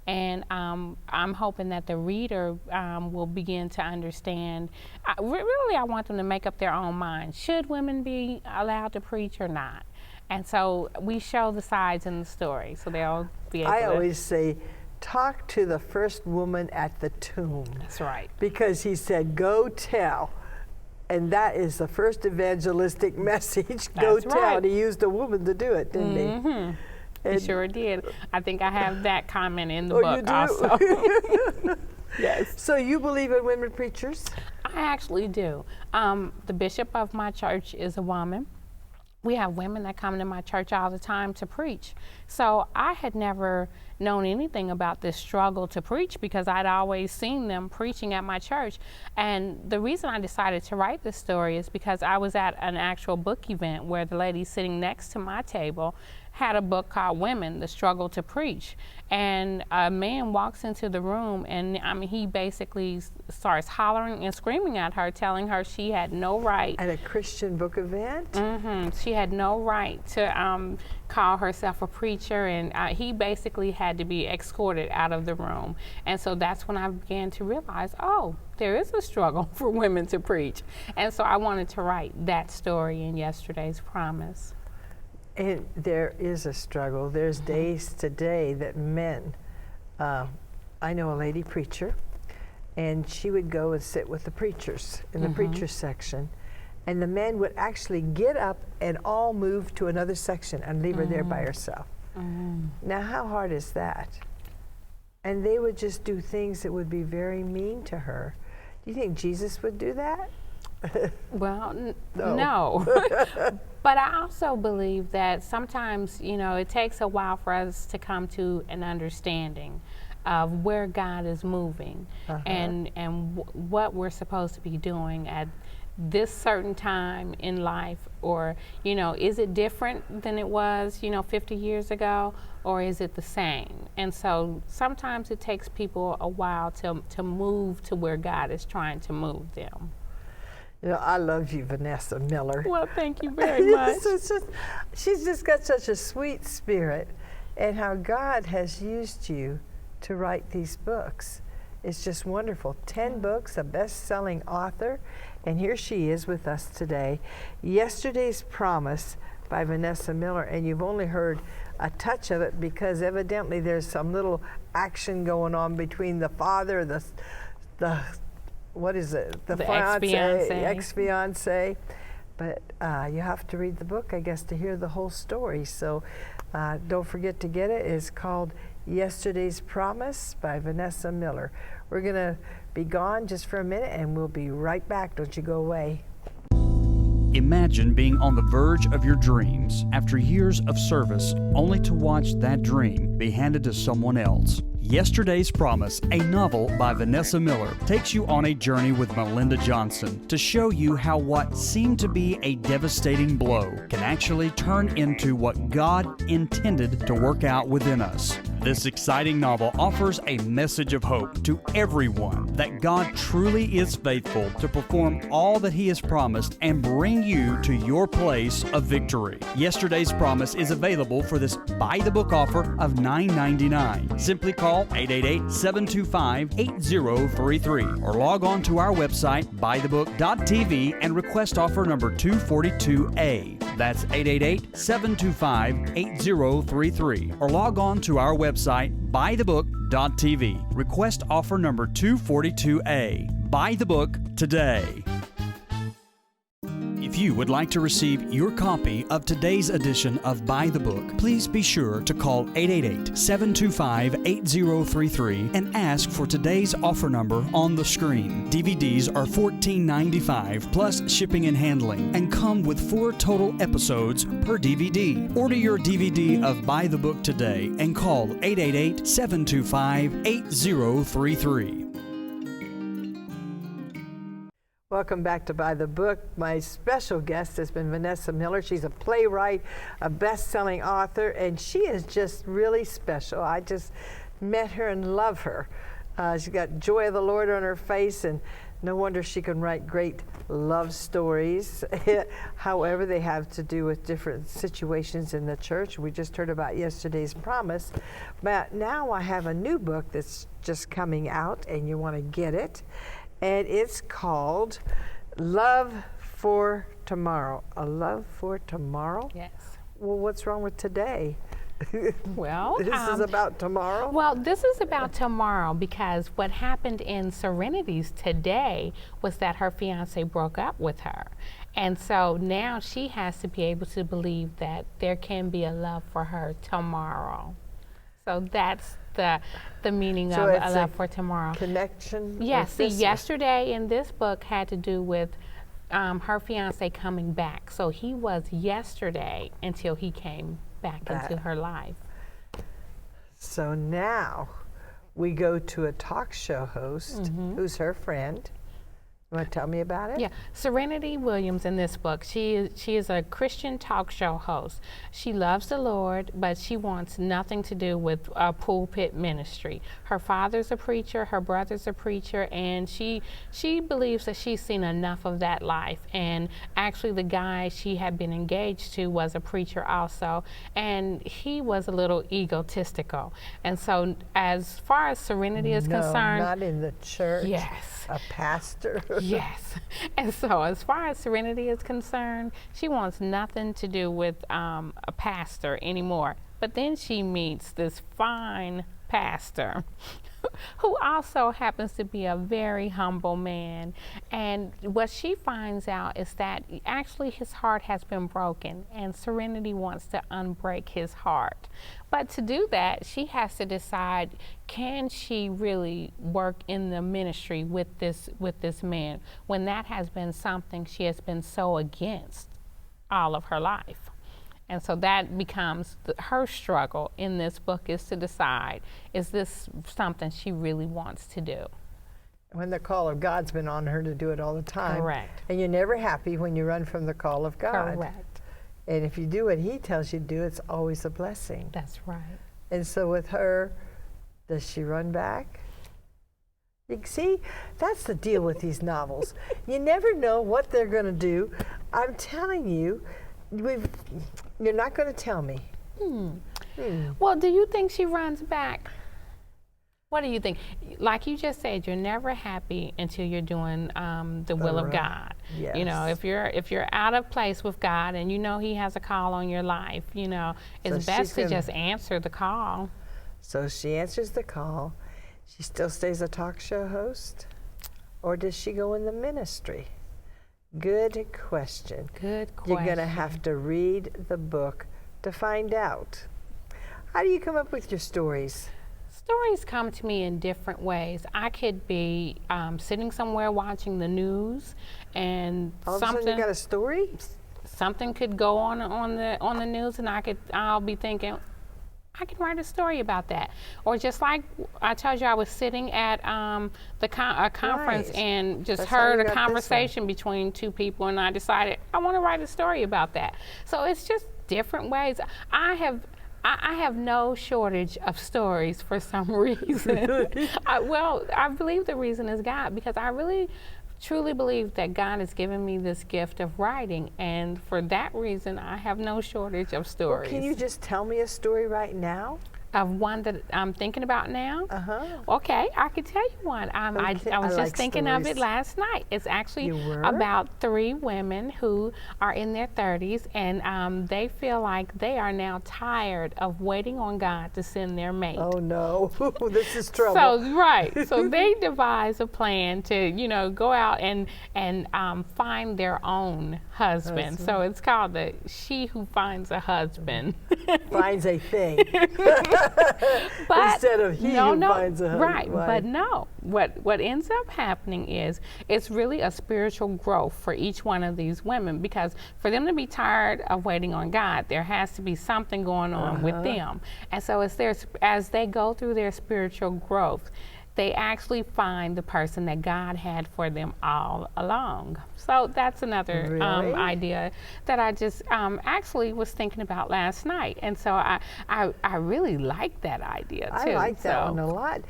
And I'm hoping that the reader will begin to understand. Really, I want them to make up their own mind. Should women be allowed to preach or not? And so we show the sides in the story, so they'll be able to. I always say, talk to the first woman at the tomb. That's right. Because he said, go tell. And that is the first evangelistic message. Go That's tell. right. He used a woman to do it, didn't he? He sure did. I think I have that comment in the Oh, book you do? also. Yes. So you believe in women preachers? I actually do. The bishop of my church is a woman. We have women that come to my church all the time to preach. So I had never known anything about this struggle to preach because I'd always seen them preaching at my church. And the reason I decided to write this story is because I was at an actual book event where the lady sitting next to my table had a book called Women, The Struggle to Preach. And a man walks into the room and he basically starts hollering and screaming at her, telling her she had no right. At a Christian book event? She had no right to call herself a preacher, and he basically had to be escorted out of the room. And so that's when I began to realize, oh, there is a struggle for women to preach. And so I wanted to write that story in Yesterday's Promise. And there is a struggle. There's days today that men, I know a lady preacher, and she would go and sit with the preachers in the preacher's section, and the men would actually get up and all move to another section and leave her there by herself. Now, how hard is that? And they would just do things that would be very mean to her. Do you think Jesus would do that? Well, no. But I also believe that sometimes, it takes a while for us to come to an understanding of where God is moving and what we're supposed to be doing at this certain time in life, or, is it different than it was, 50 years ago, or is it the same? And so sometimes it takes people a while to move to where God is trying to move them. I love you, Vanessa Miller. Well, thank you very much. She's just got such a sweet spirit, and how God has used you to write these books. It's just wonderful. 10 books, a best-selling author, and here she is with us today. Yesterday's Promise by Vanessa Miller, and you've only heard a touch of it because evidently there's some little action going on between the father, the what is it? The ex-fiance. But you have to read the book, I guess, to hear the whole story. So don't forget to get it. It's called Yesterday's Promise by Vanessa Miller. We're going to be gone just for a minute, and we'll be right back. Don't you go away. Imagine being on the verge of your dreams after years of service, only to watch that dream be handed to someone else. Yesterday's Promise, a novel by Vanessa Miller, takes you on a journey with Melinda Johnson to show you how what seemed to be a devastating blow can actually turn into what God intended to work out within us. This exciting novel offers a message of hope to everyone that God truly is faithful to perform all that He has promised and bring you to your place of victory. Yesterday's Promise is available for this buy-the-book offer of $9.99. Simply call 888-725-8033 or log on to our website, buythebook.tv, and request offer number 242A. That's 888-725-8033 or log on to our website, buythebook.tv. Request offer number 242A. Buy the book today. If you would like to receive your copy of today's edition of Buy the Book, please be sure to call 888-725-8033 and ask for today's offer number on the screen. DVDs are $14.95 plus shipping and handling and come with 4 total episodes per DVD. Order your DVD of Buy the Book today and call 888-725-8033. Welcome back to Buy the Book. My special guest has been Vanessa Miller. She's a playwright, a best-selling author, and she is just really special. I just met her and love her. She's got joy of the Lord on her face, and no wonder she can write great love stories. However, they have to do with different situations in the church. We just heard about yesterday's promise. But now I have a new book that's just coming out, and you want to get it. And it's called Love for Tomorrow. A Love for Tomorrow? Yes. Well, what's wrong with today? Well, This is about tomorrow? Well, this is about tomorrow because what happened in Serenity's today was that her fiance broke up with her. And so now she has to be able to believe that there can be a love for her tomorrow. So that's the meaning So of it's a love for tomorrow. Connection? Yes, with see, this? yesterday in this book had to do with her fiance coming back. So he was yesterday until he came back into her life. So now we go to a talk show host who's her friend. You want to tell me about it? Yeah, Serenity Williams in this book, she is a Christian talk show host. She loves the Lord, but she wants nothing to do with pulpit ministry. Her father's a preacher, her brother's a preacher, and she believes that she's seen enough of that life. And actually the guy she had been engaged to was a preacher also, and he was a little egotistical. And so as far as Serenity is concerned, not in the church. yes. A pastor. Yes. And so as far as Serenity is concerned, she wants nothing to do with a pastor anymore. But then she meets this fine pastor who also happens to be a very humble man. And what she finds out is that actually his heart has been broken, and Serenity wants to unbreak his heart. But to do that, she has to decide, can she really work in the ministry with this man when that has been something she has been so against all of her life? And so that becomes her struggle in this book, is to decide, is this something she really wants to do? When the call of God's been on her to do it all the time. Correct. And you're never happy when you run from the call of God. Correct. And if you do what he tells you to do, it's always a blessing. That's right. And so with her, does she run back? You see, that's the deal with these novels. You never know what they're going to do. I'm telling you, you're not going to tell me. Well, do you think she runs back? What do you think? Like you just said, you're never happy until you're doing the will of God. Yes. You know, if you're out of place with God and you know He has a call on your life, you know, it's So best to she's just answer the call. So she answers the call. She still stays a talk show host? Or does she go in the ministry? Good question. Good question. You're going to have to read the book to find out. How do you come up with your stories? Stories come to me in different ways. I could be sitting somewhere watching the news, and All of a sudden you got a story? something could go on the news, and I'll be thinking, I can write a story about that. Or just like I told you, I was sitting at a conference Right. and just That's how you heard a got this one. conversation between two people, and I decided I want to write a story about that. So it's just different ways. I have no shortage of stories for some reason. I believe the reason is God, because I really truly believe that God has given me this gift of writing, and for that reason I have no shortage of stories. Can you just tell me a story right now? Of one that I'm thinking about now? Uh-huh. Okay, I could tell you one. Okay, I was I just like thinking of stories. it last night. It's actually You were? about 3 women who are in their 30s, and they feel like they are now tired of waiting on God to send their mate. Oh no, this is trouble. So right, so they devise a plan to go out and find their own husband. So it's called the She Who Finds a Husband. Finds a thing. But Instead of he who finds a husband. right, but no. What ends up happening is it's really a spiritual growth for each one of these women, because for them to be tired of waiting on God, there has to be something going on with them. And so as they go through their spiritual growth, they actually find the person that God had for them all along. So that's another Really? idea that I just actually was thinking about last night. And so I really like that idea too. I like that So- one a lot.